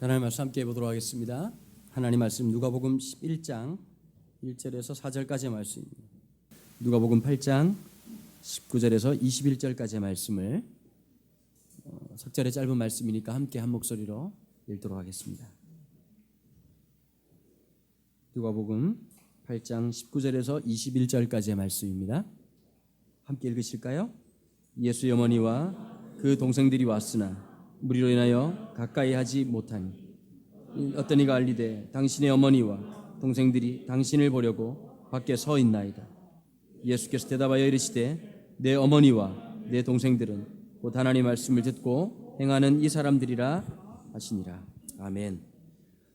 하나님 말씀 함께 보도록 하겠습니다. 하나님 말씀 누가복음 11장 1절에서 4절까지의 말씀입니다. 누가복음 8장 19절에서 21절까지의 말씀을 석절의 짧은 말씀이니까 함께 한 목소리로 읽도록 하겠습니다. 누가복음 8장 19절에서 21절까지의 말씀입니다. 함께 읽으실까요? 예수의 어머니와 그 동생들이 왔으나 무리로 인하여 가까이 하지 못하니 어떤 이가 알리되 당신의 어머니와 동생들이 당신을 보려고 밖에 서 있나이다. 예수께서 대답하여 이르시되 내 어머니와 내 동생들은 곧 하나님의 말씀을 듣고 행하는 이 사람들이라 하시니라. 아멘.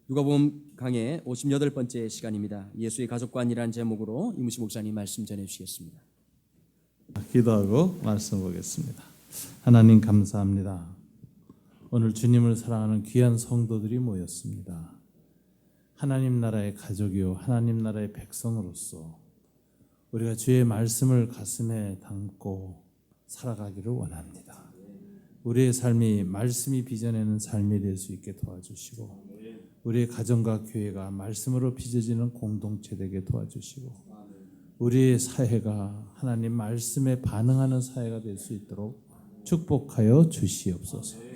누가복음 강해 58번째 시간입니다. 예수의 가족관이라는 제목으로 이무시 목사님 말씀 전해주시겠습니다. 기도하고 말씀 보겠습니다. 하나님 감사합니다. 오늘 주님을 사랑하는 귀한 성도들이 모였습니다. 하나님 나라의 가족이요 하나님 나라의 백성으로서 우리가 주의 말씀을 가슴에 담고 살아가기를 원합니다. 우리의 삶이 말씀이 빚어내는 삶이 될 수 있게 도와주시고 우리의 가정과 교회가 말씀으로 빚어지는 공동체 되게 도와주시고 우리의 사회가 하나님 말씀에 반응하는 사회가 될 수 있도록 축복하여 주시옵소서.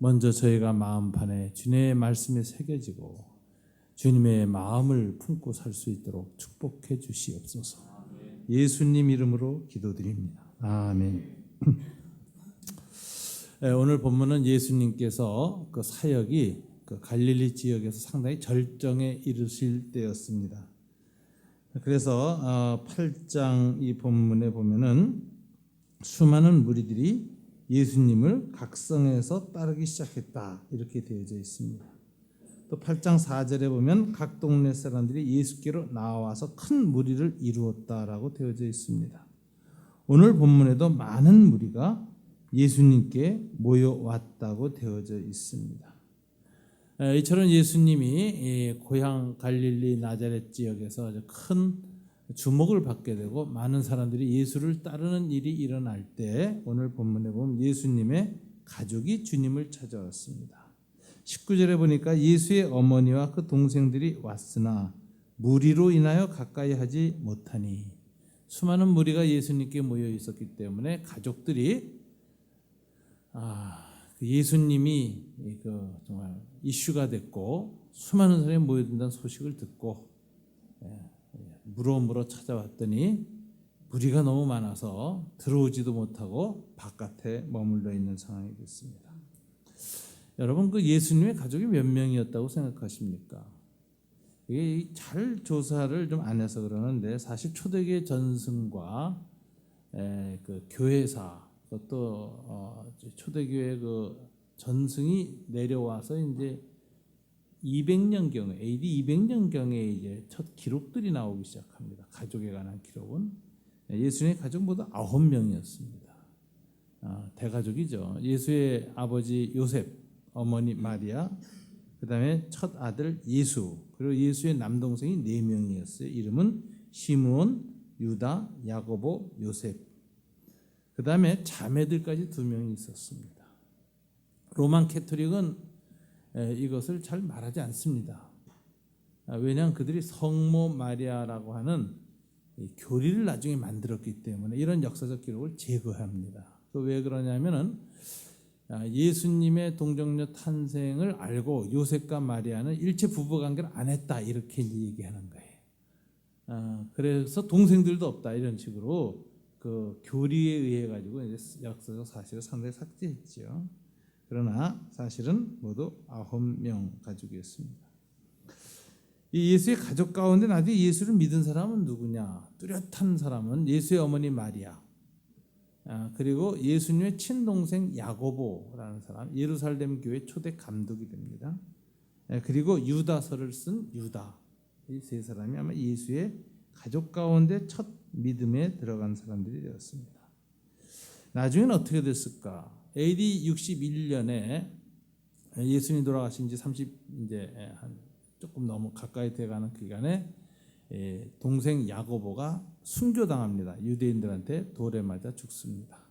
먼저 저희가 마음판에 주님의 말씀에 새겨지고 주님의 마음을 품고 살 수 있도록 축복해 주시옵소서. 예수님 이름으로 기도드립니다. 아멘. 오늘 본문은 예수님께서 그 사역이 그 갈릴리 지역에서 상당히 절정에 이르실 때였습니다. 그래서 8장 이 본문에 보면은 수많은 무리들이 예수님을 각성해서 따르기 시작했다 이렇게 되어져 있습니다. 또 8장 4절에 보면 각 동네 사람들이 예수께로 나와서 큰 무리를 이루었다라고 되어져 있습니다. 오늘 본문에도 많은 무리가 예수님께 모여왔다고 되어져 있습니다. 이처럼 예수님이 고향 갈릴리 나자렛 지역에서 아주 큰 주목을 받게 되고 많은 사람들이 예수를 따르는 일이 일어날 때 오늘 본문에 보면 예수님의 가족이 주님을 찾아왔습니다. 19절에 보니까 예수의 어머니와 그 동생들이 왔으나 무리로 인하여 가까이 하지 못하니 수많은 무리가 예수님께 모여 있었기 때문에 가족들이 예수님이 정말 이슈가 됐고 수많은 사람이 모여든다는 소식을 듣고 물어 찾아왔더니 무리가 너무 많아서 들어오지도 못하고 바깥에 머물러 있는 상황이 됐습니다. 여러분 그 예수님의 가족이 몇 명이었다고 생각하십니까? 이게 잘 조사를 좀 안 해서 그러는데 사실 초대교회 전승과 그 교회사 또 초대교회 그 전승이 내려와서 이제 200년경에 AD 200년경에 이제 첫 기록들이 나오기 시작합니다. 가족에 관한 기록은 예수님의 가족 모두 9명이었습니다. 대가족이죠. 예수의 아버지 요셉, 어머니 마리아, 그다음에 첫 아들 예수, 그리고 예수의 남동생이 4명이었어요. 이름은 시므온, 유다, 야고보, 요셉. 그다음에 자매들까지 2명이 있었습니다. 로만 캐토릭은 이것을 잘 말하지 않습니다. 왜냐하면 그들이 성모 마리아라고 하는 교리를 나중에 만들었기 때문에 이런 역사적 기록을 제거합니다. 왜 그러냐면은 예수님의 동정녀 탄생을 알고 요셉과 마리아는 일체 부부 관계를 안 했다 이렇게 얘기하는 거예요. 그래서 동생들도 없다 이런 식으로 그 교리에 의해 가지고 이제 역사적 사실을 상당히 삭제했죠. 그러나 사실은 모두 9명 가족이었습니다. 이 예수의 가족 가운데 나중에 예수를 믿은 사람은 누구냐? 뚜렷한 사람은 예수의 어머니 마리아, 그리고 예수님의 친동생 야고보라는 사람, 예루살렘 교회 초대 감독이 됩니다. 그리고 유다서를 쓴 유다, 이 3사람이 아마 예수의 가족 가운데 첫 믿음에 들어간 사람들이 되었습니다. 나중에는 어떻게 됐을까? AD 61년에 예수님이 돌아가신 지 30 조금 너무 가까이 돼가는 기간에 동생 야고보가 순교당합니다. 유대인들한테 돌에 맞아 죽습니다.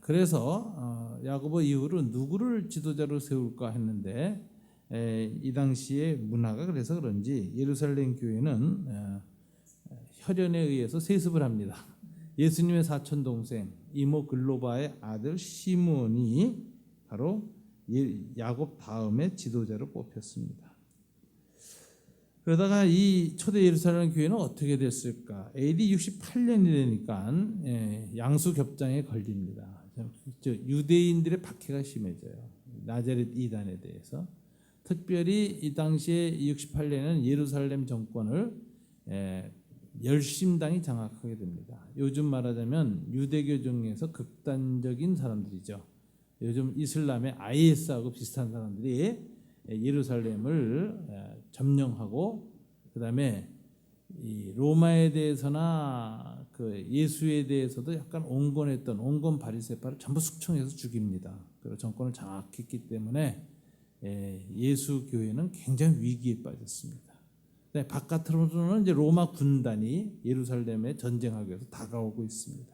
그래서 야고보 이후로 누구를 지도자로 세울까 했는데 이 당시의 문화가 그래서 그런지 예루살렘 교회는 혈연에 의해서 세습을 합니다. 예수님의 사촌 동생 이모 글로바의 아들 시므온이 바로 야곱 다음에 지도자로 뽑혔습니다. 그러다가 이 초대 예루살렘 교회는 어떻게 됐을까? AD 68년이 되니까 양수 겹장에 걸립니다. 유대인들의 박해가 심해져요. 나자렛 이단에 대해서. 특별히 이 당시에 68년에는 예루살렘 정권을 열심당이 장악하게 됩니다. 요즘 말하자면 유대교 중에서 극단적인 사람들이죠. 요즘 이슬람의 IS하고 비슷한 사람들이 예루살렘을 점령하고 그다음에 이 로마에 대해서나 그 예수에 대해서도 약간 온건했던 온건 바리새파를 전부 숙청해서 죽입니다. 그리고 정권을 장악했기 때문에 예수 교회는 굉장히 위기에 빠졌습니다. 바깥으로는 이제 로마 군단이 예루살렘에 전쟁하기 위해서 다가오고 있습니다.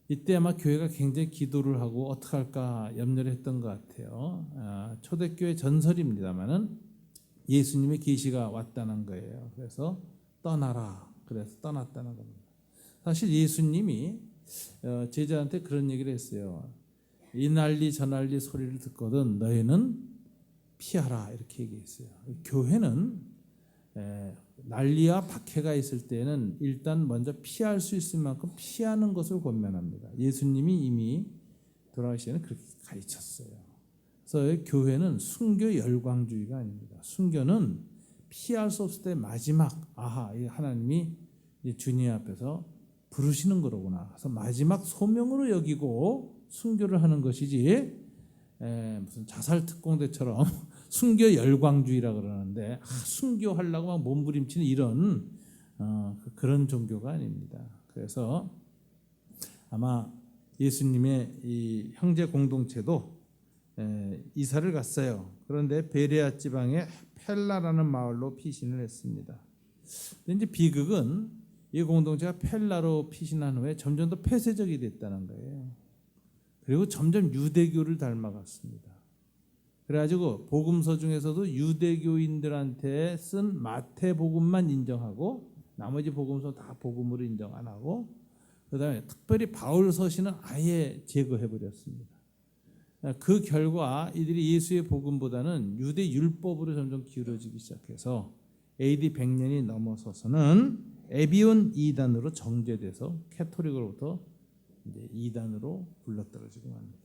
이때 아마 교회가 굉장히 기도를 하고 어떻게 할까 염려를 했던 것 같아요. 초대교회 전설입니다만은 예수님의 계시가 왔다는 거예요. 그래서 떠나라. 그래서 떠났다는 겁니다. 사실 예수님이 제자한테 그런 얘기를 했어요. 이 난리 저 난리 소리를 듣거든 너희는 피하라 이렇게 얘기했어요. 교회는 난리와 박해가 있을 때는 일단 먼저 피할 수 있을 만큼 피하는 것을 권면합니다. 예수님이 이미 돌아가시기 전에 그렇게 가르쳤어요. 그래서 교회는 순교 열광주의가 아닙니다. 순교는 피할 수 없을 때 마지막 하나님이 주님 앞에서 부르시는 거로구나. 그래서 마지막 소명으로 여기고 순교를 하는 것이지 무슨 자살 특공대처럼 순교 열광주의라 그러는데 순교하려고 막 몸부림치는 이런 그런 종교가 아닙니다. 그래서 아마 예수님의 이 형제 공동체도 이사를 갔어요. 그런데 베레아 지방의 펠라라는 마을로 피신을 했습니다. 근데 이제 비극은 이 공동체가 펠라로 피신한 후에 점점 더 폐쇄적이 됐다는 거예요. 그리고 점점 유대교를 닮아갔습니다. 그래가지고 복음서 중에서도 유대교인들한테 쓴 마태복음만 인정하고 나머지 복음서 다 복음으로 인정 안 하고 그다음에 특별히 바울 서신은 아예 제거해 버렸습니다. 그 결과 이들이 예수의 복음보다는 유대 율법으로 점점 기울어지기 시작해서 AD 100년이 넘어서서는 에비온 이단으로 정죄돼서 캐토릭으로부터 이제 이단으로 굴러떨어지고 맙니다.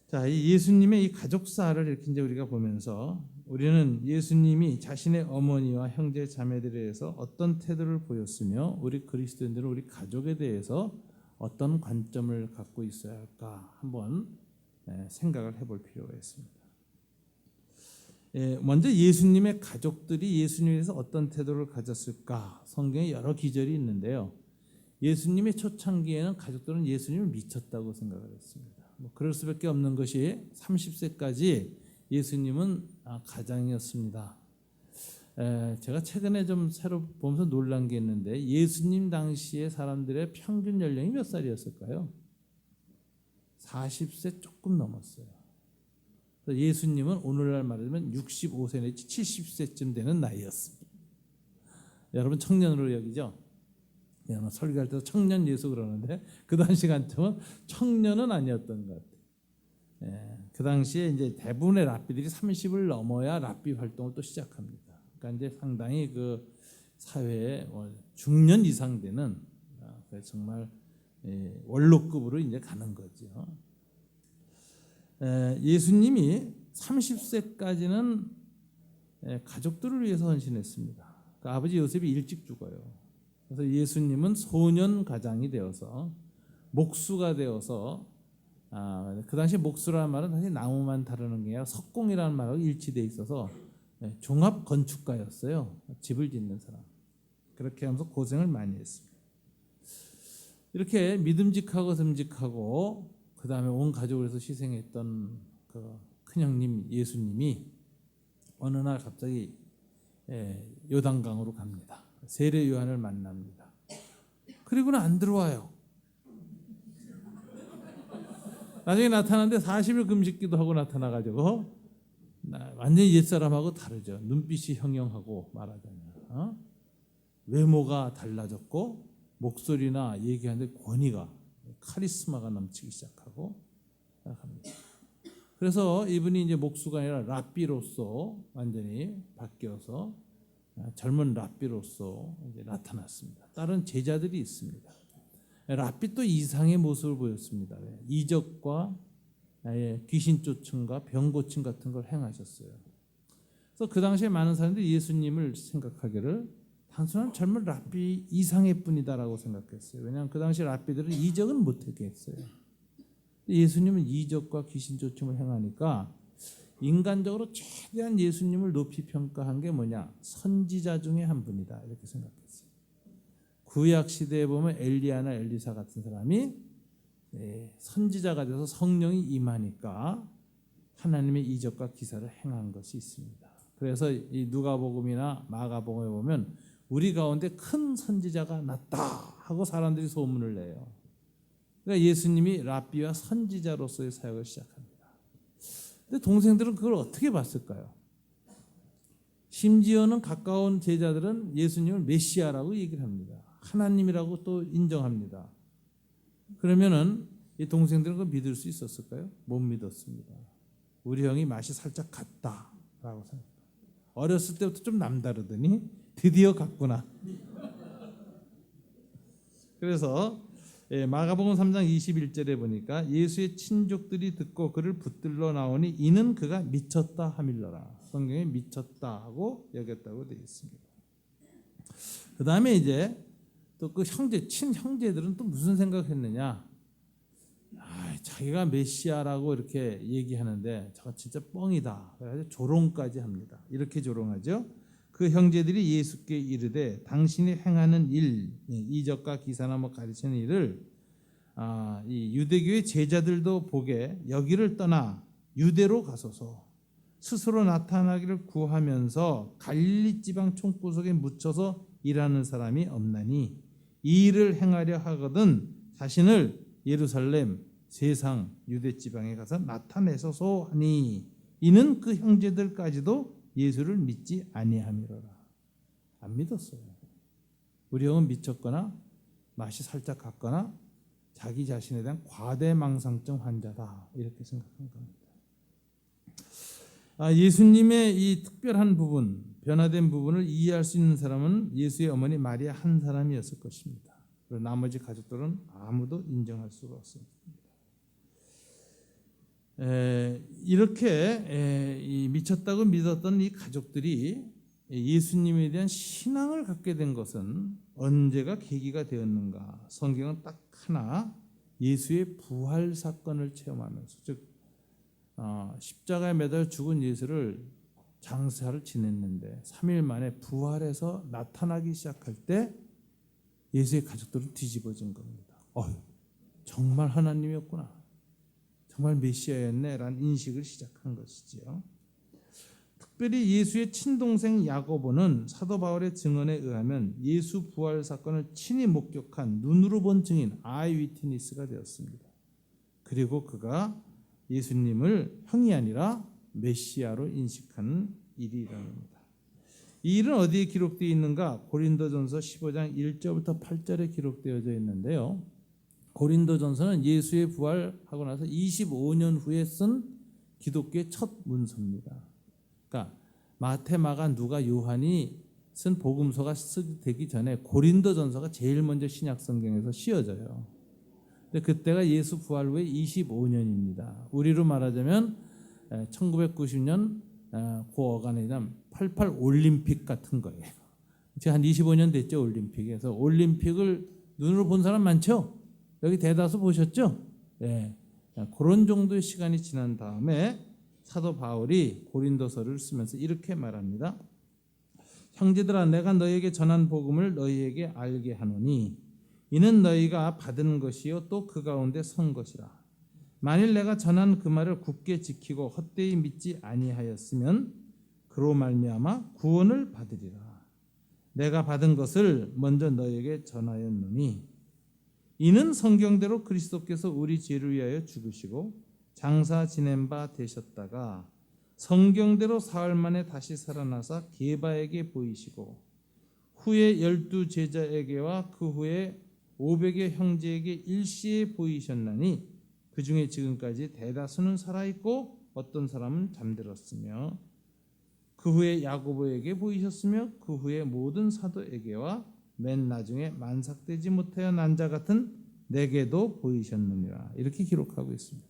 자, 이 예수님의 이 가족사를 이렇게 이제 우리가 보면서 우리는 예수님이 자신의 어머니와 형제 자매들에 대해서 어떤 태도를 보였으며 우리 그리스도인들은 우리 가족에 대해서 어떤 관점을 갖고 있어야 할까 한번 생각을 해볼 필요가 있습니다. 먼저 예수님의 가족들이 예수님에 대해서 어떤 태도를 가졌을까 성경에 여러 기절이 있는데요. 예수님의 초창기에는 가족들은 예수님을 미쳤다고 생각을 했습니다. 그럴 수밖에 없는 것이 30세까지 예수님은 가장이었습니다. 제가 최근에 좀 새로 보면서 놀란 게 있는데 예수님 당시에 사람들의 평균 연령이 몇 살이었을까요? 40세 조금 넘었어요. 예수님은 오늘날 말하자면 65세 내지 70세쯤 되는 나이였습니다. 여러분 청년으로 여기죠? 설교할 때도 청년 예수 그러는데 그 당시 관점은 청년은 아니었던 것 같아요. 그 당시에 이제 대부분의 랍비들이 30을 넘어야 랍비 활동을 또 시작합니다. 그러니까 이제 상당히 그 사회에 중년 이상 되는 정말 원로급으로 이제 가는 거죠. 예수님이 30세까지는 가족들을 위해서 헌신했습니다. 그러니까 아버지 요셉이 일찍 죽어요. 그래서 예수님은 소년 가장이 되어서 목수가 되어서 그 당시 목수라는 말은 사실 나무만 다루는 게 아니라 석공이라는 말하고 일치되어 있어서 종합 건축가였어요. 집을 짓는 사람. 그렇게 하면서 고생을 많이 했습니다. 이렇게 믿음직하고 듬직하고 그 다음에 온 가족을 위해서 희생했던 그 큰형님 예수님이 어느 날 갑자기 요단강으로 갑니다. 세례 요한을 만납니다. 그리고는 안 들어와요. 나중에 나타났는데 40일 금식기도 하고 나타나가지고 완전히 옛사람하고 다르죠. 눈빛이 형형하고 말하자면 외모가 달라졌고 목소리나 얘기하는데 권위가 카리스마가 넘치기 시작하고 합니다. 그래서 이분이 이제 목수가 아니라 랍비로서 완전히 바뀌어서 젊은 랍비로서 이제 나타났습니다. 다른 제자들이 있습니다. 랍비 또 이상의 모습을 보였습니다. 이적과 귀신 쫓음과 병 고침 같은 걸 행하셨어요. 그래서 그 당시에 많은 사람들이 예수님을 생각하기를 단순한 젊은 랍비 이상의 뿐이다라고 생각했어요. 왜냐하면 그 당시 랍비들은 이적은 못하게 했어요. 예수님은 이적과 귀신 쫓음을 행하니까 인간적으로 최대한 예수님을 높이 평가한 게 뭐냐? 선지자 중에 한 분이다 이렇게 생각했어요. 구약 시대에 보면 엘리야나 엘리사 같은 사람이 선지자가 돼서 성령이 임하니까 하나님의 이적과 기사를 행한 것이 있습니다. 그래서 이 누가복음이나 마가복음에 보면 우리 가운데 큰 선지자가 났다 하고 사람들이 소문을 내요. 그러니까 예수님이 랍비와 선지자로서의 사역을 시작합니다. 근데 동생들은 그걸 어떻게 봤을까요? 심지어는 가까운 제자들은 예수님을 메시아라고 얘기를 합니다. 하나님이라고 또 인정합니다. 그러면은 이 동생들은 그걸 믿을 수 있었을까요? 못 믿었습니다. 우리 형이 맛이 살짝 갔다라고 생각합니다. 어렸을 때부터 좀 남다르더니 드디어 갔구나. 그래서 마가복음 3장 21절에 보니까 예수의 친족들이 듣고 그를 붙들러 나오니 이는 그가 미쳤다 하밀러라. 성경에 미쳤다 하고 여겼다고 되어 있습니다. 그 다음에 이제 또 그 친형제들은 또 무슨 생각했느냐? 자기가 메시아라고 이렇게 얘기하는데 저거 진짜 뻥이다. 그래서 조롱까지 합니다. 이렇게 조롱하죠. 그 형제들이 예수께 이르되 당신이 행하는 일, 이적과 기사나 가르치는 일을 이 유대교의 제자들도 보게 여기를 떠나 유대로 가소서. 스스로 나타나기를 구하면서 갈릴리 지방 총구석에 묻혀서 일하는 사람이 없나니 이 일을 행하려 하거든 자신을 예루살렘 세상 유대 지방에 가서 나타내소서 하니 이는 그 형제들까지도 예수를 믿지 아니함이로라. 안 믿었어요. 우리 형은 미쳤거나 맛이 살짝 갔거나 자기 자신에 대한 과대망상증 환자다 이렇게 생각한 겁니다. 예수님의 이 특별한 부분, 변화된 부분을 이해할 수 있는 사람은 예수의 어머니 마리아 한 사람이었을 것입니다. 그리고 나머지 가족들은 아무도 인정할 수가 없습니다. 이렇게 미쳤다고 믿었던 이 가족들이 예수님에 대한 신앙을 갖게 된 것은 언제가 계기가 되었는가? 성경은 딱 하나 예수의 부활 사건을 체험하면서, 즉 십자가에 매달려 죽은 예수를 장사를 지냈는데 3일 만에 부활해서 나타나기 시작할 때 예수의 가족들은 뒤집어진 겁니다. 정말 하나님이었구나. 정말 메시아였네라는 인식을 시작한 것이지요. 특별히 예수의 친동생 야고보는 사도 바울의 증언에 의하면 예수 부활 사건을 친히 목격한 눈으로 본 증인 아이 위트니스가 되었습니다. 그리고 그가 예수님을 형이 아니라 메시아로 인식하는 일이 일어납니다. 이 일은 어디에 기록되어 있는가? 고린도전서 15장 1절부터 8절에 기록되어져 있는데요. 고린도전서는 예수의 부활하고 나서 25년 후에 쓴 기독교의 첫 문서입니다. 그러니까 마태, 마가, 누가, 요한이 쓴 복음서가 쓰기 전에 고린도전서가 제일 먼저 신약 성경에서 씌어져요. 근데 그때가 예수 부활 후에 25년입니다. 우리로 말하자면 1990년 그 어간에 대한 88 올림픽 같은 거예요. 제가 한 25년 됐죠, 올림픽에서. 올림픽을 눈으로 본 사람 많죠? 여기 대다수 보셨죠? 네. 그런 정도의 시간이 지난 다음에 사도 바울이 고린도서를 쓰면서 이렇게 말합니다. 형제들아, 내가 너희에게 전한 복음을 너희에게 알게 하노니 이는 너희가 받은 것이요 또 그 가운데 선 것이라. 만일 내가 전한 그 말을 굳게 지키고 헛되이 믿지 아니하였으면 그로 말미암아 구원을 받으리라. 내가 받은 것을 먼저 너희에게 전하였노니 이는 성경대로 그리스도께서 우리 죄를 위하여 죽으시고 장사 지낸 바 되셨다가 성경대로 사흘 만에 다시 살아나사 게바에게 보이시고 후에 12 제자에게와 그 후에 500여 형제에게 일시에 보이셨나니 그 중에 지금까지 대다수는 살아있고 어떤 사람은 잠들었으며 그 후에 야고보에게 보이셨으며 그 후에 모든 사도에게와 맨 나중에 만삭되지 못하여 난 자 같은 내게도 보이셨느니라. 이렇게 기록하고 있습니다.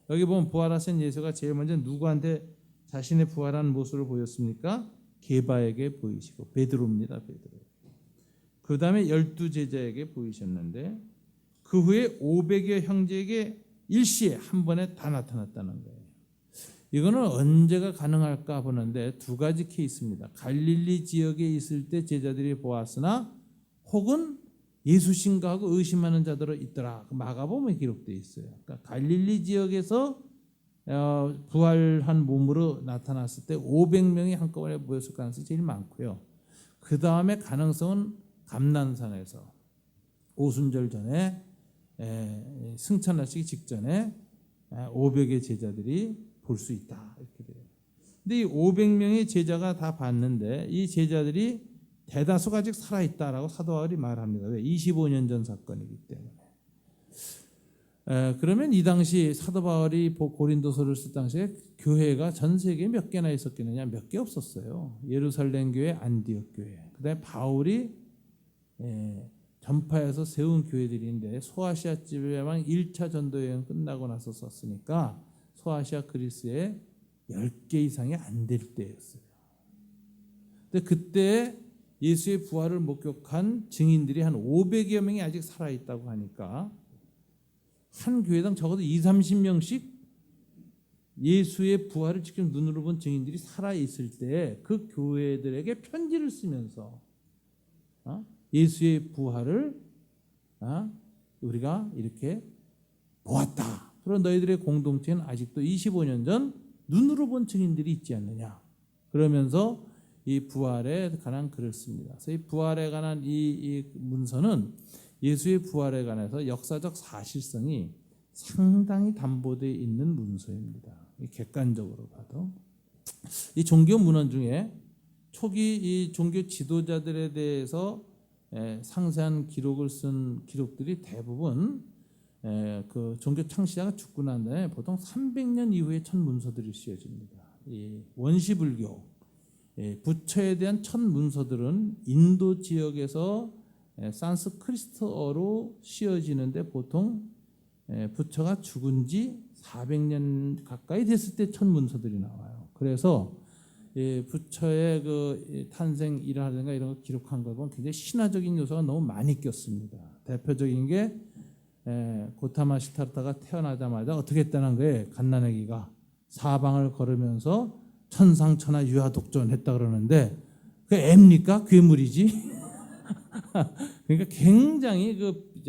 여기 보면 부활하신 예수가 제일 먼저 누구한테 자신의 부활한 모습을 보였습니까? 게바에게 보이시고 베드로입니다. 베드로. 그 다음에 12 제자에게 보이셨는데 그 후에 500여 형제에게 일시에 한 번에 다 나타났다는 거예요. 이거는 언제가 가능할까 보는데 두 가지 케이스입니다. 갈릴리 지역에 있을 때 제자들이 보았으나 혹은 예수신가 하고 의심하는 자들은 있더라. 마가복음에 기록되어 있어요. 그러니까 갈릴리 지역에서 부활한 몸으로 나타났을 때 500명이 한꺼번에 모였을 가능성이 제일 많고요. 그 다음에 가능성은 감난산에서 오순절 전에 승천하시기 직전에 500의 제자들이 볼 수 있다. 이렇게 돼요. 근데 이 500명의 제자가 다 봤는데 이 제자들이 대다수가 아직 살아있다라고 사도 바울이 말합니다. 왜? 25년 전 사건이기 때문에. 그러면 이 당시 사도 바울이 고린도서를 쓸 당시에 교회가 전 세계에 몇 개나 있었겠느냐? 몇 개 없었어요. 예루살렘 교회, 안디옥 교회. 그다음에 바울이 전파해서 세운 교회들인데 소아시아 지배만 1차 전도 여행 끝나고 나서 썼으니까 소아시아 그리스에 10개 이상이 안 될 때였어요. 근데 그때 예수의 부활을 목격한 증인들이 한 500여 명이 아직 살아있다고 하니까 한 교회당 적어도 20-30명씩 예수의 부활을 직접 눈으로 본 증인들이 살아있을 때 그 교회들에게 편지를 쓰면서 예수의 부활을 우리가 이렇게 보았다. 그런 너희들의 공동체는 아직도 25년 전 눈으로 본 증인들이 있지 않느냐. 그러면서 이 부활에 관한 글을 씁니다. 그래서 이 부활에 관한 이 문서는 예수의 부활에 관해서 역사적 사실성이 상당히 담보되어 있는 문서입니다. 객관적으로 봐도 이 종교 문헌 중에 초기 이 종교 지도자들에 대해서 상세한 기록을 쓴 기록들이 대부분 그 종교 창시자가 죽고 난 다음에 보통 300년 이후에 첫 문서들이 쓰여집니다. 이 원시불교 부처에 대한 첫 문서들은 인도 지역에서 산스크리트어로 쓰여지는데 보통 부처가 죽은 지 400년 가까이 됐을 때 첫 문서들이 나와요. 그래서 부처의 그 탄생 일화라든가 이런 거 기록한 거 보면 굉장히 신화적인 요소가 너무 많이 꼈습니다. 대표적인 게 고타마 시타르타가 태어나자마자 어떻게 했다는 거예요. 갓난아기가 사방을 걸으면서 천상천하 유아독존했다 그러는데 그 애입니까? 괴물이지? 그러니까 굉장히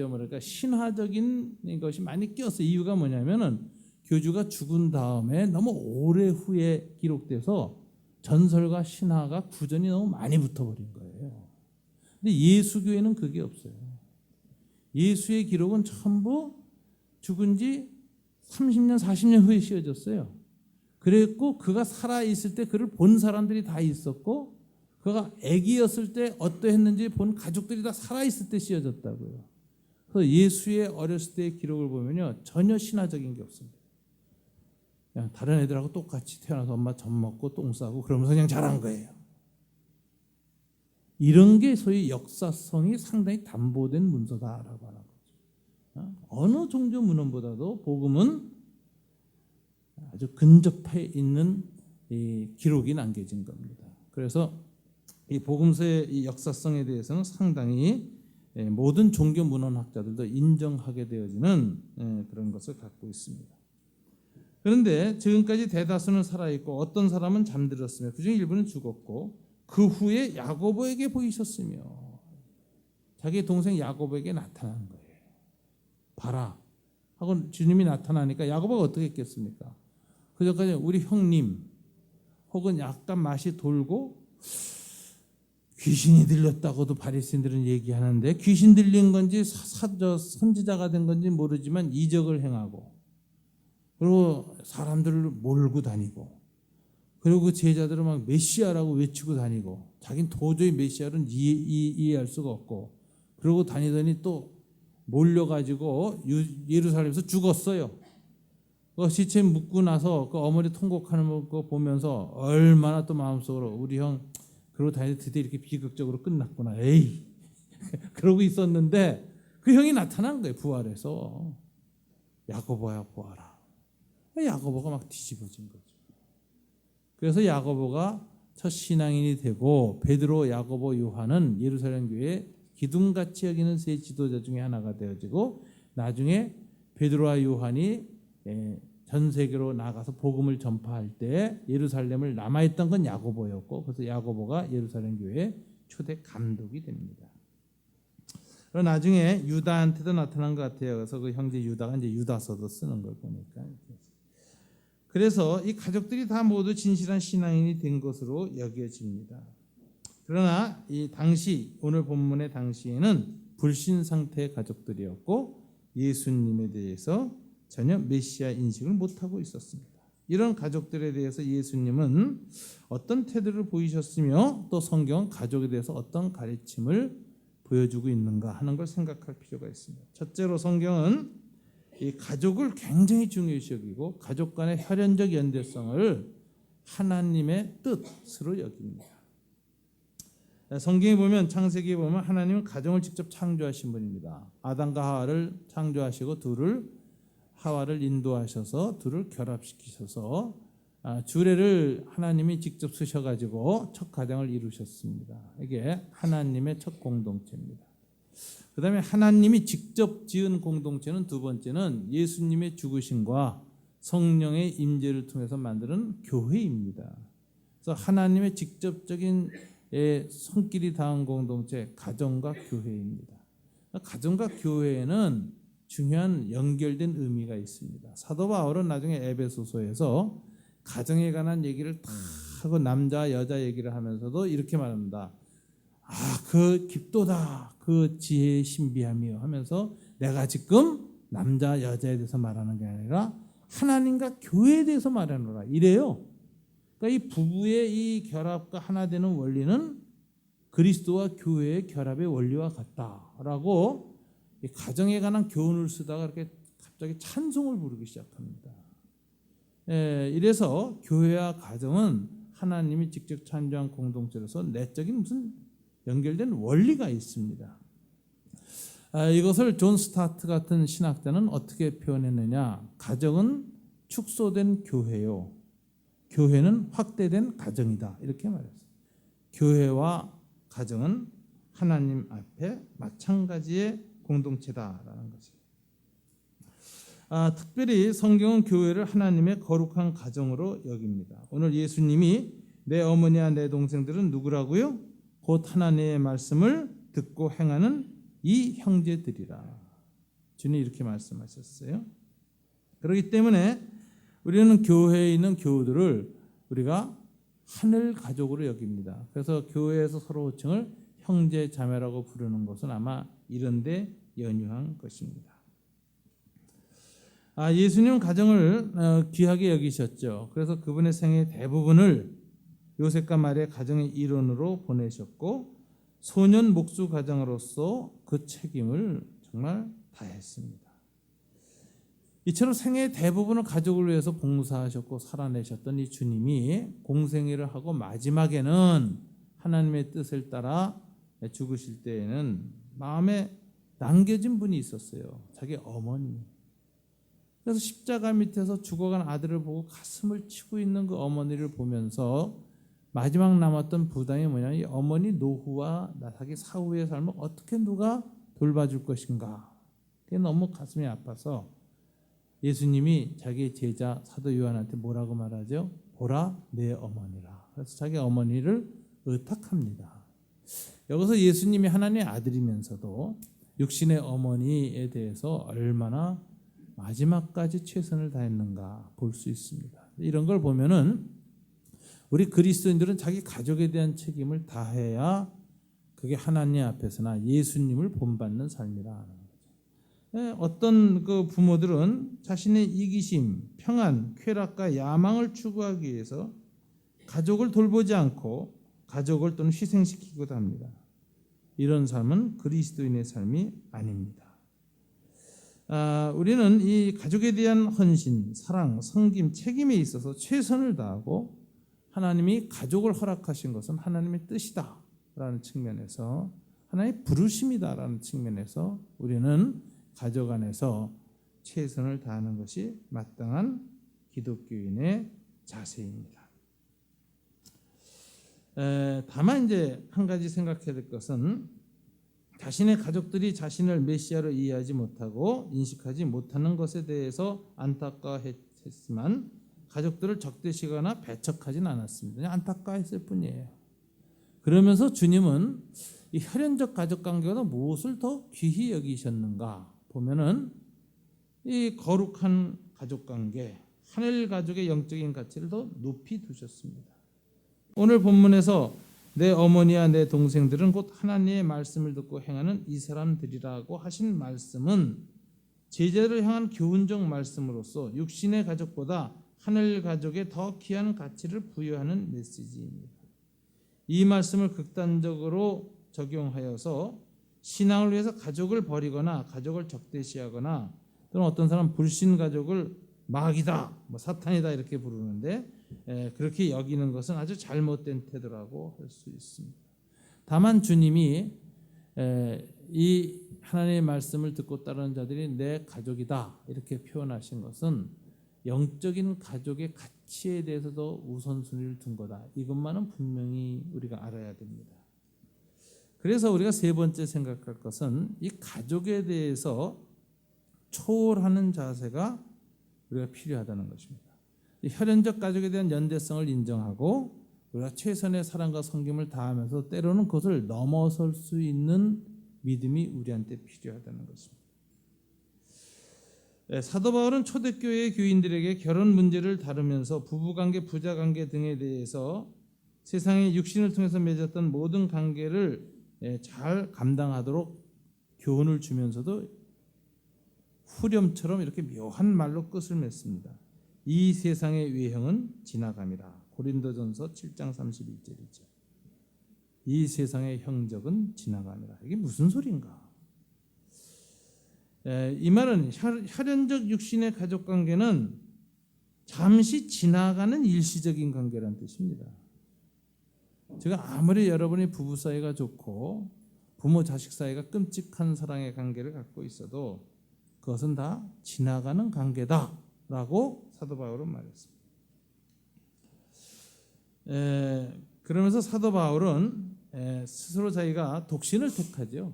뭐랄까 신화적인 것이 많이 껴서 이유가 뭐냐면은 교주가 죽은 다음에 너무 오래 후에 기록돼서 전설과 신화가 구전이 너무 많이 붙어버린 거예요. 근데 예수교회는 그게 없어요. 예수의 기록은 전부 죽은 지 30년, 40년 후에 씌워졌어요. 그랬고 그가 살아있을 때 그를 본 사람들이 다 있었고 그가 아기였을 때 어떠했는지 본 가족들이 다 살아있을 때 씌워졌다고요. 그래서 예수의 어렸을 때의 기록을 보면요 전혀 신화적인 게 없습니다. 그냥 다른 애들하고 똑같이 태어나서 엄마 젖 먹고 똥 싸고 그러면서 그냥 자란 거예요. 이런 게 소위 역사성이 상당히 담보된 문서다라고 하는 거죠. 어느 종교 문헌보다도 복음은 아주 근접해 있는 이 기록이 남겨진 겁니다. 그래서 이 복음서의 이 역사성에 대해서는 상당히 모든 종교 문헌학자들도 인정하게 되어지는 그런 것을 갖고 있습니다. 그런데 지금까지 대다수는 살아있고 어떤 사람은 잠들었으며 그중 일부는 죽었고 그 후에 야고보에게 보이셨으며 자기 동생 야고보에게 나타난 거예요. 봐라 하고 주님이 나타나니까 야고보가 어떻게 했겠습니까? 그전까지 우리 형님 혹은 약간 맛이 돌고 귀신이 들렸다고도 바리새인들은 얘기하는데 귀신 들린 건지 선지자가 된 건지 모르지만 이적을 행하고 그리고 사람들을 몰고 다니고 그리고 그 제자들은 막 메시아라고 외치고 다니고 자기는 도저히 메시아를 이해할 수가 없고 그러고 다니더니 또 몰려가지고 예루살렘에서 죽었어요. 그 시체 묻고 나서 그 어머니 통곡하는 거 보면서 얼마나 또 마음속으로 우리 형 그러고 다니는데 드디어 이렇게 비극적으로 끝났구나. 에이 그러고 있었는데 그 형이 나타난 거예요. 부활해서. 야고보야 보아라. 야고보가 막 뒤집어진 거죠. 그래서 야고보가 첫 신앙인이 되고 베드로, 야고보, 요한은 예루살렘 교회에 기둥같이 여기는 세 지도자 중에 하나가 되어지고 나중에 베드로와 요한이 전 세계로 나가서 복음을 전파할 때 예루살렘을 남아있던 건 야고보였고 그래서 야고보가 예루살렘 교회의 초대 감독이 됩니다. 그리고 나중에 유다한테도 나타난 것 같아요. 그래서 그 형제 유다가 이제 유다서도 쓰는 걸 보니까 그래서 이 가족들이 다 모두 진실한 신앙인이 된 것으로 여겨집니다. 그러나 이 당시 오늘 본문의 당시에는 불신 상태의 가족들이었고 예수님에 대해서 전혀 메시아 인식을 못하고 있었습니다. 이런 가족들에 대해서 예수님은 어떤 태도를 보이셨으며 또 성경은 가족에 대해서 어떤 가르침을 보여주고 있는가 하는 걸 생각할 필요가 있습니다. 첫째로 성경은 이 가족을 굉장히 중요시 여기고 가족 간의 혈연적 연대성을 하나님의 뜻으로 여깁니다. 성경에 보면 창세기에 보면 하나님은 가정을 직접 창조하신 분입니다. 아담과 하와를 창조하시고 하와를 인도하셔서 둘을 결합시키셔서 주례를 하나님이 직접 쓰셔가지고 첫 가정을 이루셨습니다. 이게 하나님의 첫 공동체입니다. 그 다음에 하나님이 직접 지은 공동체는 두 번째는 예수님의 죽으심과 성령의 임재를 통해서 만드는 교회입니다. 그래서 하나님의 직접적인 손길이 닿은 공동체 가정과 교회입니다. 가정과 교회에는 중요한 연결된 의미가 있습니다. 사도 바울은 나중에 에베소서에서 가정에 관한 얘기를 다 하고 남자 여자 얘기를 하면서도 이렇게 말합니다. 그 깊도다 그 지혜의 신비함이요 하면서 내가 지금 남자 여자에 대해서 말하는 게 아니라 하나님과 교회에 대해서 말하노라 이래요. 그러니까 이 부부의 이 결합과 하나 되는 원리는 그리스도와 교회의 결합의 원리와 같다라고 이 가정에 관한 교훈을 쓰다가 이렇게 갑자기 찬송을 부르기 시작합니다. 이래서 교회와 가정은 하나님이 직접 창조한 공동체로서 내적인 무슨 연결된 원리가 있습니다. 이것을 존 스타트 같은 신학자는 어떻게 표현했느냐? 가정은 축소된 교회요. 교회는 확대된 가정이다. 이렇게 말했어요. 교회와 가정은 하나님 앞에 마찬가지의 공동체다라는 것이에요. 특별히 성경은 교회를 하나님의 거룩한 가정으로 여깁니다. 오늘 예수님이 내 어머니와 내 동생들은 누구라고요? 곧 하나님의 말씀을 듣고 행하는 이 형제들이라. 주님 이렇게 말씀하셨어요. 그렇기 때문에 우리는 교회에 있는 교우들을 우리가 하늘 가족으로 여깁니다. 그래서 교회에서 서로 호칭을 형제 자매라고 부르는 것은 아마 이런 데 연유한 것입니다. 예수님은 가정을 귀하게 여기셨죠. 그래서 그분의 생애 대부분을 요셉과 마리아의 가정의 일원으로 보내셨고 소년 목수 가정으로서 그 책임을 정말 다했습니다. 이처럼 생애의 대부분을 가족을 위해서 봉사하셨고 살아내셨던 이 주님이 공생애를 하고 마지막에는 하나님의 뜻을 따라 죽으실 때에는 마음에 남겨진 분이 있었어요. 자기 어머니. 그래서 십자가 밑에서 죽어간 아들을 보고 가슴을 치고 있는 그 어머니를 보면서 마지막 남았던 부담이 뭐냐? 이 어머니 노후와 자기 사후의 삶을 어떻게 누가 돌봐줄 것인가? 그게 너무 가슴이 아파서 예수님이 자기 제자 사도 요한한테 뭐라고 말하죠? 보라 내 어머니라. 그래서 자기 어머니를 의탁합니다. 여기서 예수님이 하나님의 아들이면서도 육신의 어머니에 대해서 얼마나 마지막까지 최선을 다했는가 볼 수 있습니다. 이런 걸 보면은 우리 그리스도인들은 자기 가족에 대한 책임을 다해야 그게 하나님 앞에서나 예수님을 본받는 삶이라. 어떤 그 부모들은 자신의 이기심, 평안, 쾌락과 야망을 추구하기 위해서 가족을 돌보지 않고 가족을 또는 희생시키기도 합니다. 이런 삶은 그리스도인의 삶이 아닙니다. 우리는 이 가족에 대한 헌신, 사랑, 섬김, 책임에 있어서 최선을 다하고 하나님이 가족을 허락하신 것은 하나님의 뜻이다라는 측면에서 하나님의 부르심이다라는 측면에서 우리는 가족 안에서 최선을 다하는 것이 마땅한 기독교인의 자세입니다. 다만 이제 한 가지 생각해야 될 것은 자신의 가족들이 자신을 메시아로 이해하지 못하고 인식하지 못하는 것에 대해서 안타까워했지만 가족들을 적대시거나 배척하진 않았습니다. 그냥 안타까워했을 뿐이에요. 그러면서 주님은 이 혈연적 가족 관계보다 무엇을 더 귀히 여기셨는가 보면은 이 거룩한 가족 관계, 하늘 가족의 영적인 가치를 더 높이 두셨습니다. 오늘 본문에서 내 어머니와 내 동생들은 곧 하나님의 말씀을 듣고 행하는 이 사람들이라고 하신 말씀은 제자를 향한 교훈적 말씀으로서 육신의 가족보다 하늘 가족에 더 귀한 가치를 부여하는 메시지입니다. 이 말씀을 극단적으로 적용하여서 신앙을 위해서 가족을 버리거나 가족을 적대시하거나 또는 어떤 사람 불신 가족을 마귀다, 사탄이다 이렇게 부르는데 그렇게 여기는 것은 아주 잘못된 태도라고 할 수 있습니다. 다만 주님이 이 하나님의 말씀을 듣고 따르는 자들이 내 가족이다 이렇게 표현하신 것은 영적인 가족의 가치에 대해서도 우선순위를 둔 거다. 이것만은 분명히 우리가 알아야 됩니다. 그래서 우리가 세 번째 생각할 것은 이 가족에 대해서 초월하는 자세가 우리가 필요하다는 것입니다. 혈연적 가족에 대한 연대성을 인정하고 우리가 최선의 사랑과 섬김을 다하면서 때로는 그것을 넘어설 수 있는 믿음이 우리한테 필요하다는 것입니다. 사도 바울은 초대교회 교인들에게 결혼 문제를 다루면서 부부관계, 부자관계 등에 대해서 세상의 육신을 통해서 맺었던 모든 관계를 잘 감당하도록 교훈을 주면서도 후렴처럼 이렇게 묘한 말로 끝을 맺습니다. 이 세상의 외형은 지나감이라. 고린도전서 7장 31절이죠. 이 세상의 형적은 지나감이라. 이게 무슨 소리인가? 이 말은 혈연적 육신의 가족관계는 잠시 지나가는 일시적인 관계란 뜻입니다. 제가 아무리 여러분이 부부 사이가 좋고 부모 자식 사이가 끔찍한 사랑의 관계를 갖고 있어도 그것은 다 지나가는 관계다라고 사도 바울은 말했습니다. 그러면서 사도 바울은 스스로 자기가 독신을 택하죠.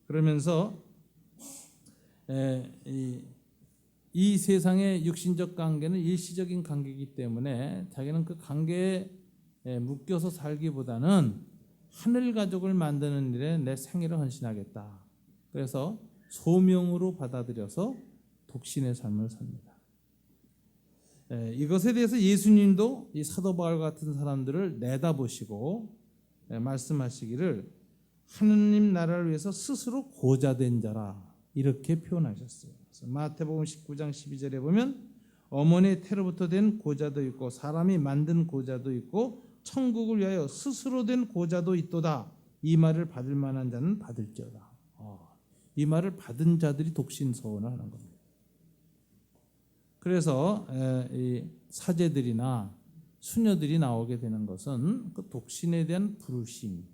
그러면서 이 세상의 육신적 관계는 일시적인 관계이기 때문에 자기는 그 관계에 묶여서 살기보다는 하늘 가족을 만드는 일에 내 생애를 헌신하겠다. 그래서 소명으로 받아들여서 독신의 삶을 삽니다. 이것에 대해서 예수님도 이 사도 바울 같은 사람들을 내다보시고 말씀하시기를 하느님 나라를 위해서 스스로 고자된 자라 이렇게 표현하셨어요. 그래서 마태복음 19장 12절에 보면 어머니의 태로부터 된 고자도 있고 사람이 만든 고자도 있고 천국을 위하여 스스로 된 고자도 있도다. 이 말을 받을 만한 자는 받을지어다. 이 말을 받은 자들이 독신 서원을 하는 겁니다. 그래서 이 사제들이나 수녀들이 나오게 되는 것은 그 독신에 대한 부르심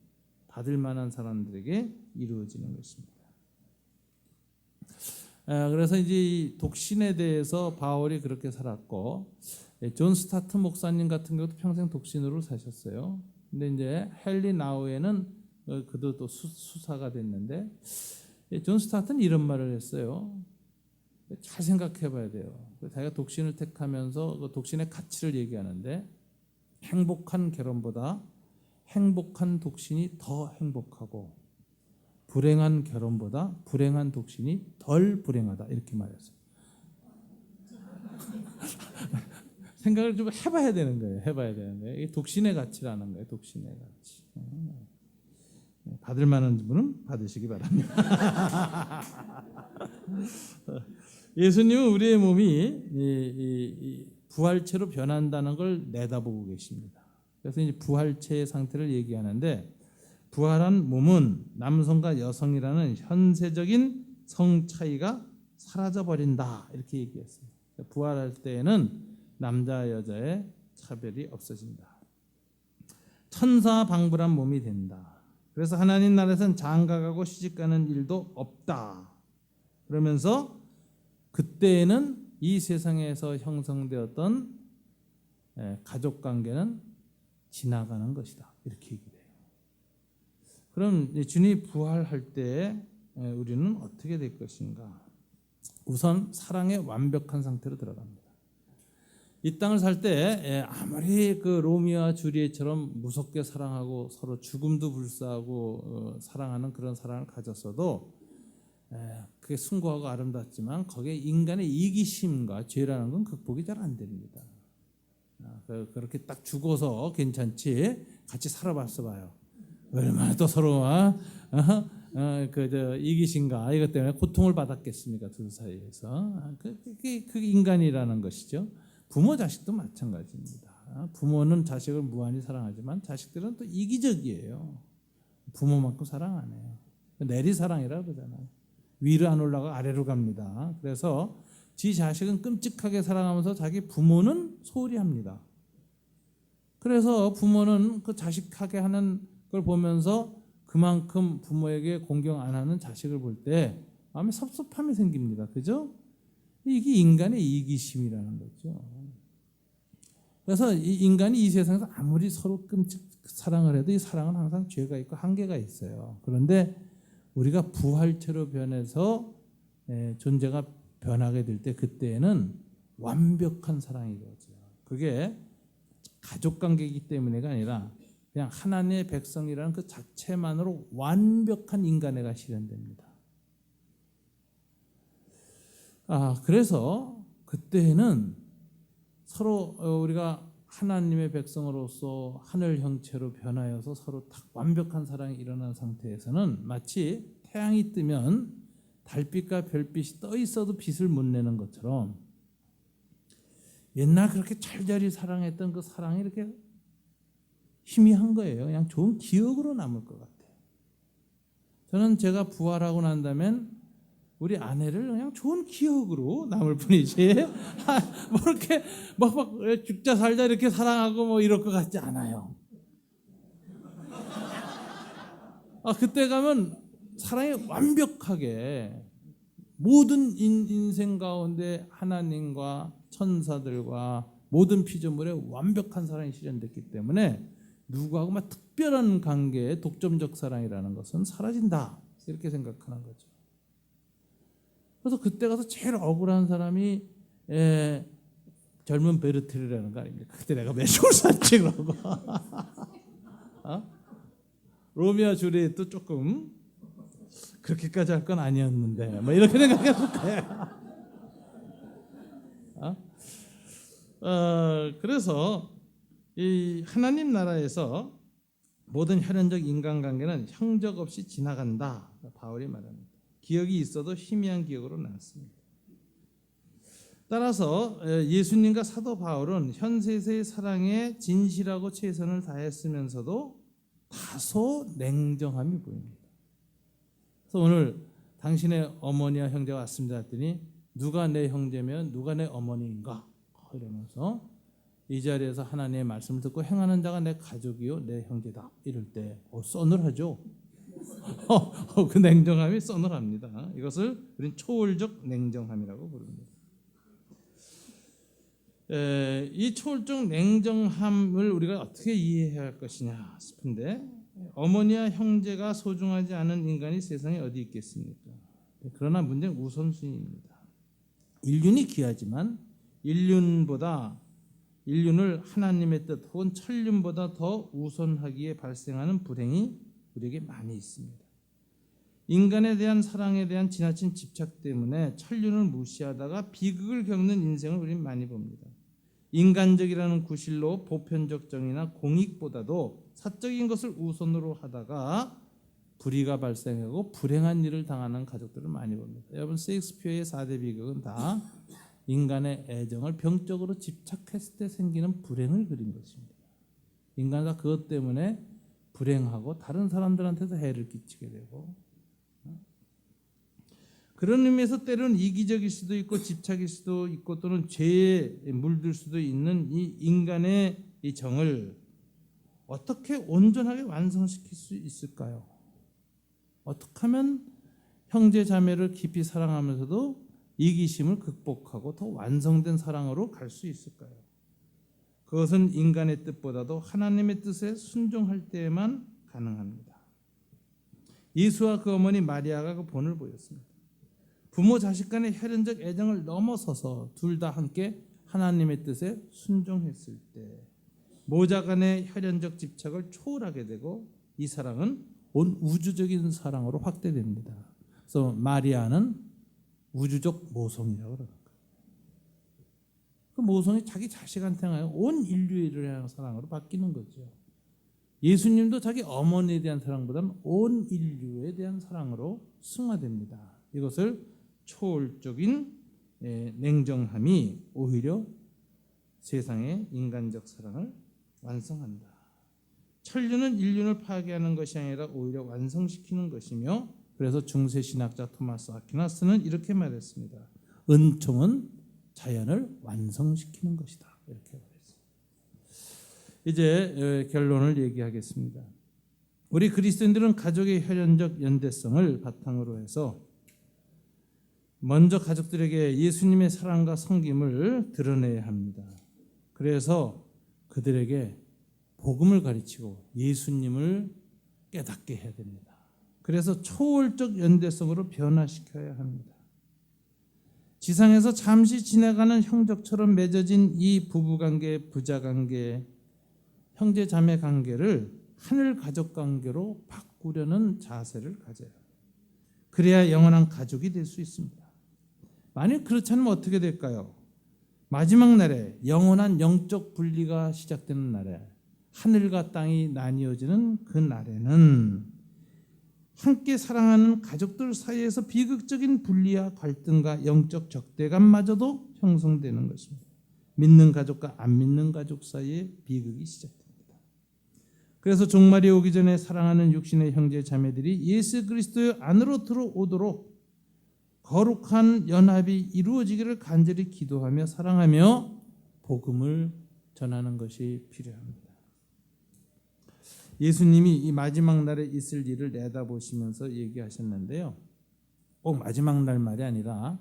받을 만한 사람들에게 이루어지는 것입니다. 그래서 이제 이 독신에 대해서 바울이 그렇게 살았고 존 스타트 목사님 같은 경우도 평생 독신으로 사셨어요. 근데 이제 헨리 나우에는 그도 또 수사가 됐는데 존 스타트는 이런 말을 했어요. 잘 생각해 봐야 돼요. 자기가 독신을 택하면서 그 독신의 가치를 얘기하는데 행복한 결혼보다 행복한 독신이 더 행복하고 불행한 결혼보다 불행한 독신이 덜 불행하다 이렇게 말했어요. 생각을 좀 해봐야 되는 거예요. 해봐야 되는 거예요. 이게 독신의 가치라는 거예요. 독신의 가치. 받을 만한 분은 받으시기 바랍니다. 예수님은 우리의 몸이 이 부활체로 변한다는 걸 내다보고 계십니다. 그래서 이제 부활체의 상태를 얘기하는데, 부활한 몸은 남성과 여성이라는 현세적인 성 차이가 사라져 버린다, 이렇게 얘기했어요. 부활할 때에는 남자 여자의 차별이 없어진다. 천사 방불한 몸이 된다. 그래서 하나님 나라에서는 장가가고 시집가는 일도 없다. 그러면서 그때에는 이 세상에서 형성되었던 가족관계는 지나가는 것이다, 이렇게 얘기해요. 그럼 주님이 부활할 때 우리는 어떻게 될 것인가? 우선 사랑의 완벽한 상태로 들어갑니다. 이 땅을 살 때 아무리 그 로미오와 줄리엣처럼 무섭게 사랑하고 서로 죽음도 불사하고 사랑하는 그런 사랑을 가졌어도 그게 숭고하고 아름답지만 거기에 인간의 이기심과 죄라는 건 극복이 잘 안 됩니다. 그렇게 딱 죽어서 괜찮지, 같이 살아봤어 봐요. 얼마나 또 서로 이기심과 이것 때문에 고통을 받았겠습니까, 둘 사이에서. 그게 인간이라는 것이죠. 부모 자식도 마찬가지입니다. 부모는 자식을 무한히 사랑하지만 자식들은 또 이기적이에요. 부모만큼 사랑 안 해요. 내리사랑이라 그러잖아요. 위로 안 올라가 아래로 갑니다. 그래서 지 자식은 끔찍하게 사랑하면서 자기 부모는 소홀히 합니다. 그래서 부모는 그 자식하게 하는 걸 보면서 그만큼 부모에게 공경 안 하는 자식을 볼 때 마음에 섭섭함이 생깁니다. 그죠? 이게 인간의 이기심이라는 거죠. 그래서 이 인간이 이 세상에서 아무리 서로 끔찍 사랑을 해도 이 사랑은 항상 죄가 있고 한계가 있어요. 그런데 우리가 부활체로 변해서 존재가 변하게 될 때, 그때에는 완벽한 사랑이 이루어져요. 그게 가족관계이기 때문에가 아니라 그냥 하나님의 백성이라는 그 자체만으로 완벽한 인간애가 실현됩니다. 그래서 그때는 서로 우리가 하나님의 백성으로서 하늘 형체로 변하여서 서로 딱 완벽한 사랑이 일어난 상태에서는 마치 태양이 뜨면 달빛과 별빛이 떠 있어도 빛을 못 내는 것처럼 옛날 그렇게 절절히 사랑했던 그 사랑이 이렇게 희미한 거예요. 그냥 좋은 기억으로 남을 것 같아요. 저는 제가 부활하고 난다면 우리 아내를 그냥 좋은 기억으로 남을 뿐이지 뭐 이렇게 막 죽자 살자 이렇게 사랑하고 뭐 이럴 것 같지 않아요. 그때 가면 사랑이 완벽하게 모든 인생 가운데 하나님과 천사들과 모든 피조물에 완벽한 사랑이 실현됐기 때문에 누구하고 막 특별한 관계의 독점적 사랑이라는 것은 사라진다, 이렇게 생각하는 거죠. 그래서 그때 가서 제일 억울한 사람이 젊은 베르테르라는 거 아닙니까? 그때 내가 매죽을 샀지 그러고 로미오와 줄리엣도 조금 그렇게까지 할 건 아니었는데 뭐 이렇게 생각했을 거예요. 그래서 이 하나님 나라에서 모든 혈연적 인간관계는 형적 없이 지나간다, 바울이 말합니다. 기억이 있어도 희미한 기억으로 남습니다. 따라서 예수님과 사도 바울은 현세의 사랑에 진실하고 최선을 다했으면서도 다소 냉정함이 보입니다. 그래서 오늘 당신의 어머니와 형제가 왔습니다 했더니 누가 내 형제면 누가 내 어머니인가 이러면서 이 자리에서 하나님의 말씀을 듣고 행하는 자가 내 가족이요 내 형제다 이럴 때 서늘하죠. 그 냉정함이 서늘합니다. 이것을 우리는 초월적 냉정함이라고 부릅니다. 이 초월적 냉정함을 우리가 어떻게 이해해야 할 것이냐 싶은데, 어머니와 형제가 소중하지 않은 인간이 세상에 어디 있겠습니까? 그러나 문제는 우선순위입니다. 인륜이 귀하지만 인륜을 하나님의 뜻 혹은 천륜보다 더 우선하기에 발생하는 불행이 우리에게 많이 있습니다. 인간에 대한 사랑에 대한 지나친 집착 때문에 천륜을 무시하다가 비극을 겪는 인생을 우리는 많이 봅니다. 인간적이라는 구실로 보편적 정의나 공익보다도 사적인 것을 우선으로 하다가 불의가 발생하고 불행한 일을 당하는 가족들을 많이 봅니다. 여러분 셰익스피어의 4대 비극은 다 인간의 애정을 병적으로 집착했을 때 생기는 불행을 그린 것입니다. 인간은 다 그것 때문에 불행하고 다른 사람들한테도 해를 끼치게 되고, 그런 의미에서 때로는 이기적일 수도 있고 집착일 수도 있고 또는 죄에 물들 수도 있는 이 인간의 이 정을 어떻게 온전하게 완성시킬 수 있을까요? 어떻게 하면 형제 자매를 깊이 사랑하면서도 이기심을 극복하고 더 완성된 사랑으로 갈 수 있을까요? 그것은 인간의 뜻보다도 하나님의 뜻에 순종할 때에만 가능합니다. 예수와 그 어머니 마리아가 그 본을 보였습니다. 부모 자식 간의 혈연적 애정을 넘어서서 둘 다 함께 하나님의 뜻에 순종했을 때 모자 간의 혈연적 집착을 초월하게 되고 이 사랑은 온 우주적인 사랑으로 확대됩니다. 그래서 마리아는 우주적 모성이라고 그러는 거예요. 그 모성이 자기 자식한테 온 인류를 향한 사랑으로 바뀌는 거죠. 예수님도 자기 어머니에 대한 사랑보다는 온 인류에 대한 사랑으로 승화됩니다. 이것을 초월적인 냉정함이 오히려 세상의 인간적 사랑을 완성한다. 천류는 인륜을 파괴하는 것이 아니라 오히려 완성시키는 것이며, 그래서 중세 신학자 토마스 아퀴나스는 이렇게 말했습니다. 은총은 자연을 완성시키는 것이다. 이렇게 말했습니다. 이제 결론을 얘기하겠습니다. 우리 그리스도인들은 가족의 혈연적 연대성을 바탕으로 해서 먼저 가족들에게 예수님의 사랑과 섬김을 드러내야 합니다. 그래서 그들에게 복음을 가르치고 예수님을 깨닫게 해야 됩니다. 그래서 초월적 연대성으로 변화시켜야 합니다. 지상에서 잠시 지나가는 형적처럼 맺어진 이 부부관계, 부자관계, 형제자매 관계를 하늘 가족 관계로 바꾸려는 자세를 가져야 합니다. 그래야 영원한 가족이 될 수 있습니다. 만약 그렇지 않으면 어떻게 될까요? 마지막 날에 영원한 영적 분리가 시작되는 날에 하늘과 땅이 나뉘어지는 그 날에는 함께 사랑하는 가족들 사이에서 비극적인 분리와 갈등과 영적 적대감마저도 형성되는 것입니다. 믿는 가족과 안 믿는 가족 사이에 비극이 시작됩니다. 그래서 종말이 오기 전에 사랑하는 육신의 형제 자매들이 예수 그리스도의 안으로 들어오도록 거룩한 연합이 이루어지기를 간절히 기도하며 사랑하며 복음을 전하는 것이 필요합니다. 예수님이 이 마지막 날에 있을 일을 내다보시면서 얘기하셨는데요. 꼭 마지막 날 말이 아니라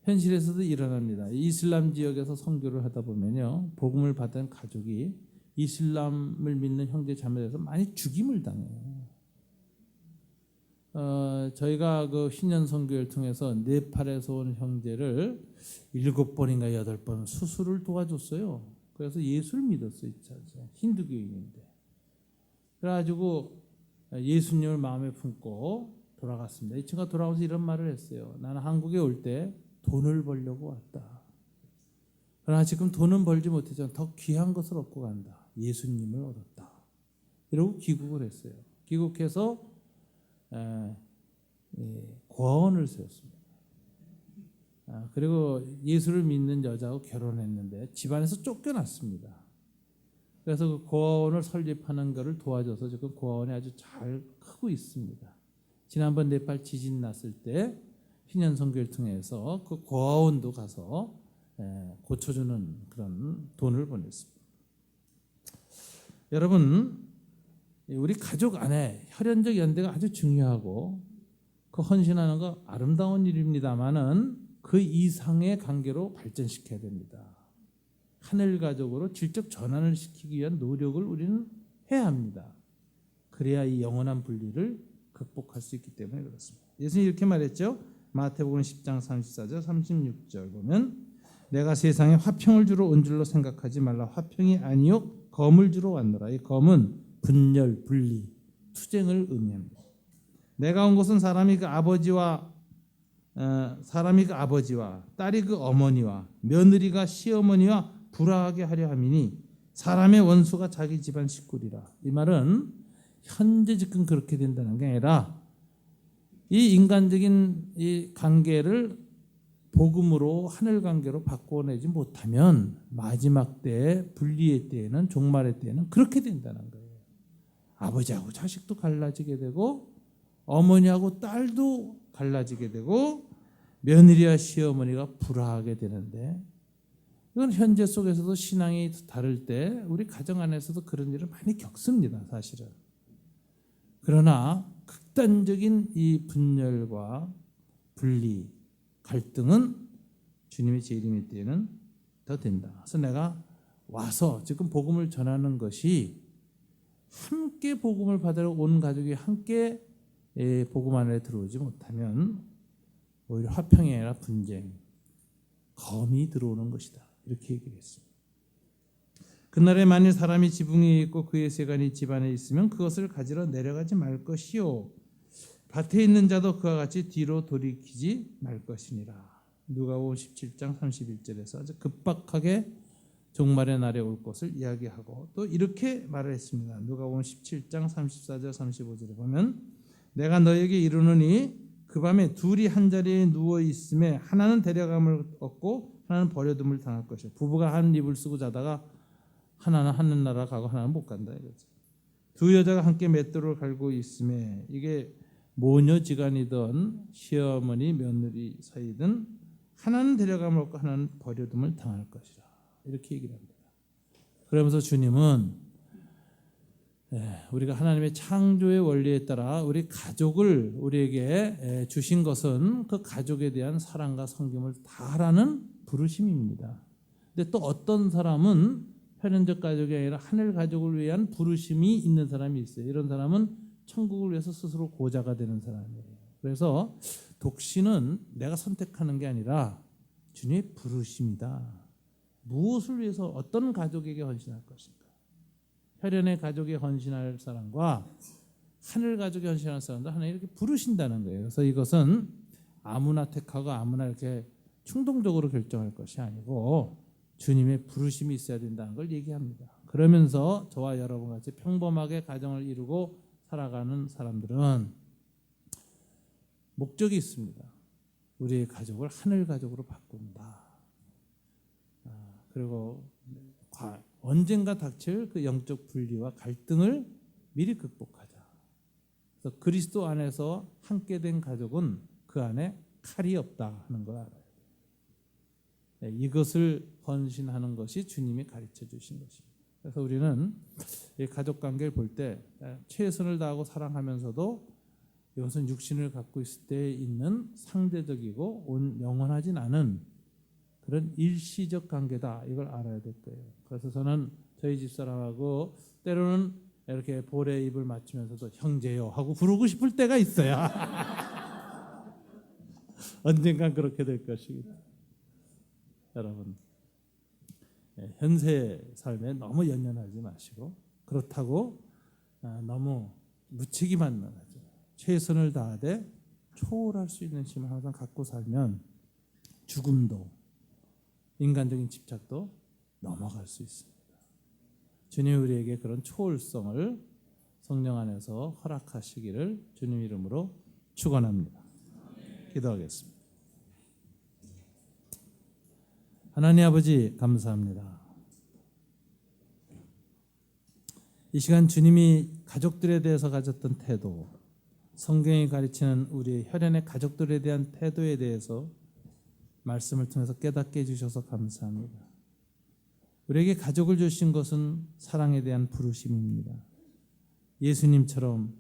현실에서도 일어납니다. 이슬람 지역에서 선교를 하다 보면요, 복음을 받은 가족이 이슬람을 믿는 형제 자매에서 많이 죽임을 당해요. 저희가 그 신년 선교를 통해서 네팔에서 온 형제를 7번인가 8번 수술을 도와줬어요. 그래서 예수를 믿었어요. 힌두교인인데. 그래가지고 예수님을 마음에 품고 돌아갔습니다. 이 친구가 돌아와서 이런 말을 했어요. 나는 한국에 올 때 돈을 벌려고 왔다. 그러나 지금 돈은 벌지 못했지만 더 귀한 것을 얻고 간다. 예수님을 얻었다. 이러고 귀국을 했어요. 귀국해서 고아원을 세웠습니다. 그리고 예수를 믿는 여자하고 결혼했는데 집안에서 쫓겨났습니다. 그래서 그 고아원을 설립하는 것을 도와줘서 지금 고아원이 아주 잘 크고 있습니다. 지난번 네팔 지진 났을 때 신년 선교를 통해서 그 고아원도 가서 고쳐주는 그런 돈을 보냈습니다. 여러분, 우리 가족 안에 혈연적 연대가 아주 중요하고 그 헌신하는 거 아름다운 일입니다만은 그 이상의 관계로 발전시켜야 됩니다. 하늘 가족으로 질적 전환을 시키기 위한 노력을 우리는 해야 합니다. 그래야 이 영원한 분리를 극복할 수 있기 때문에 그렇습니다. 예수님이 이렇게 말했죠. 마태복음 10장 34절 36절 보면 내가 세상에 화평을 주러 온 줄로 생각하지 말라. 화평이 아니요 검을 주러 왔노라. 이 검은 분열, 분리, 투쟁을 의미합니다. 내가 온 것은 사람이 그 아버지와 딸이 그 어머니와 며느리가 시어머니와 불화하게 하려 함이니 사람의 원수가 자기 집안 식구리라. 이 말은 현재 지금 그렇게 된다는 게 아니라 이 인간적인 이 관계를 복음으로 하늘 관계로 바꿔내지 못하면 마지막 때 분리의 때에는 종말의 때에는 그렇게 된다는 거예요. 아버지하고 자식도 갈라지게 되고 어머니하고 딸도 갈라지게 되고 며느리와 시어머니가 불화하게 되는데 이건 현재 속에서도 신앙이 다를 때 우리 가정 안에서도 그런 일을 많이 겪습니다. 사실은. 그러나 극단적인 이 분열과 분리, 갈등은 주님의 재림의 때에는 더 된다. 그래서 내가 와서 지금 복음을 전하는 것이 함께 복음을 받으러 온 가족이 함께 복음 안에 들어오지 못하면 오히려 화평이 아니라 분쟁, 검이 들어오는 것이다. 이렇게 얘기를 했습니다. 그날에 만일 사람이 지붕이 있고 그의 세간이 집안에 있으면 그것을 가지러 내려가지 말 것이요 밭에 있는 자도 그와 같이 뒤로 돌이키지 말 것이니라. 누가복음 17장 31절에서 아주 급박하게 종말의 날에 올 것을 이야기하고 또 이렇게 말을 했습니다. 누가복음 17장 34절 35절에 보면 내가 너에게 이르노니 그 밤에 둘이 한 자리에 누워 있음에 하나는 데려감을 얻고 하나는 버려둠을 당할 것이요. 부부가 한 이불 쓰고 자다가 하나는 하늘나라 가고 하나는 못 간다 이거죠. 두 여자가 함께 맷돌을 갈고 있음에 이게 모녀지간이든 시어머니 며느리 사이든 하나는 데려감을 얻고 하나는 버려둠을 당할 것이라 이렇게 얘기를 합니다. 그러면서 주님은 우리가 하나님의 창조의 원리에 따라 우리 가족을 우리에게 주신 것은 그 가족에 대한 사랑과 섬김을 다하라는 부르심입니다. 근데 또 어떤 사람은 혈연적 가족이 아니라 하늘 가족을 위한 부르심이 있는 사람이 있어요. 이런 사람은 천국을 위해서 스스로 고자가 되는 사람이에요. 그래서 독신은 내가 선택하는 게 아니라 주님의 부르심이다. 무엇을 위해서 어떤 가족에게 헌신할 것인가? 혈연의 가족에 헌신할 사람과 하늘 가족에 헌신할 사람도 하나님 이렇게 부르신다는 거예요. 그래서 이것은 아무나 택하고 아무나 이렇게 충동적으로 결정할 것이 아니고 주님의 부르심이 있어야 된다는 걸 얘기합니다. 그러면서 저와 여러분 같이 평범하게 가정을 이루고 살아가는 사람들은 목적이 있습니다. 우리의 가족을 하늘 가족으로 바꾼다. 그리고 언젠가 닥칠 그 영적 분리와 갈등을 미리 극복하자. 그래서 그리스도 안에서 함께 된 가족은 그 안에 칼이 없다 하는 걸 알아요. 이것을 헌신하는 것이 주님이 가르쳐 주신 것입니다. 그래서 우리는 이 가족 관계를 볼 때 최선을 다하고 사랑하면서도 이것은 육신을 갖고 있을 때 있는 상대적이고 영원하진 않은 그런 일시적 관계다. 이걸 알아야 될 거예요. 그래서 저는 저희 집사람하고 때로는 이렇게 볼에 입을 맞추면서도 형제요 하고 부르고 싶을 때가 있어요. 언젠간 그렇게 될 것이다. 여러분 현세 삶에 너무 연연하지 마시고 그렇다고 너무 무책임한 말 하죠. 최선을 다하되 초월할 수 있는 힘을 항상 갖고 살면 죽음도 인간적인 집착도 넘어갈 수 있습니다. 주님 우리에게 그런 초월성을 성령 안에서 허락하시기를 주님 이름으로 축원합니다. 기도하겠습니다. 하나님 아버지 감사합니다. 이 시간 주님이 가족들에 대해서 가졌던 태도, 성경이 가르치는 우리 혈연의 가족들에 대한 태도에 대해서 말씀을 통해서 깨닫게 해주셔서 감사합니다. 우리에게 가족을 주신 것은 사랑에 대한 부르심입니다. 예수님처럼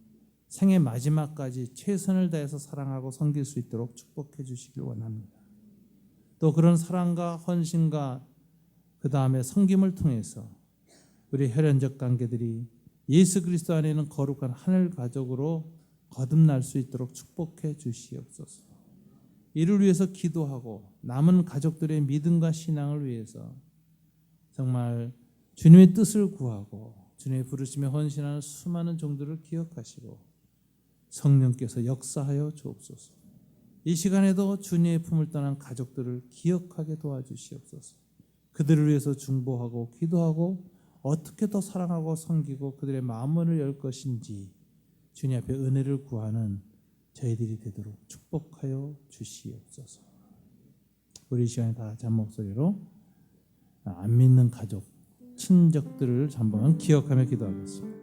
생애 마지막까지 최선을 다해서 사랑하고 섬길 수 있도록 축복해 주시길 원합니다. 또 그런 사랑과 헌신과 그 다음에 섬김을 통해서 우리 혈연적 관계들이 예수 그리스도 안에 있는 거룩한 하늘 가족으로 거듭날 수 있도록 축복해 주시옵소서. 이를 위해서 기도하고 남은 가족들의 믿음과 신앙을 위해서 정말 주님의 뜻을 구하고 주님의 부르심에 헌신하는 수많은 종들을 기억하시고 성령께서 역사하여 주옵소서. 이 시간에도 주님의 품을 떠난 가족들을 기억하게 도와주시옵소서. 그들을 위해서 중보하고 기도하고 어떻게 더 사랑하고 섬기고 그들의 마음문을 열 것인지 주님 앞에 은혜를 구하는 저희들이 되도록 축복하여 주시옵소서. 우리 이 시간에 다 같이 한 목소리로 안 믿는 가족, 친족들을 한번 기억하며 기도하겠습니다.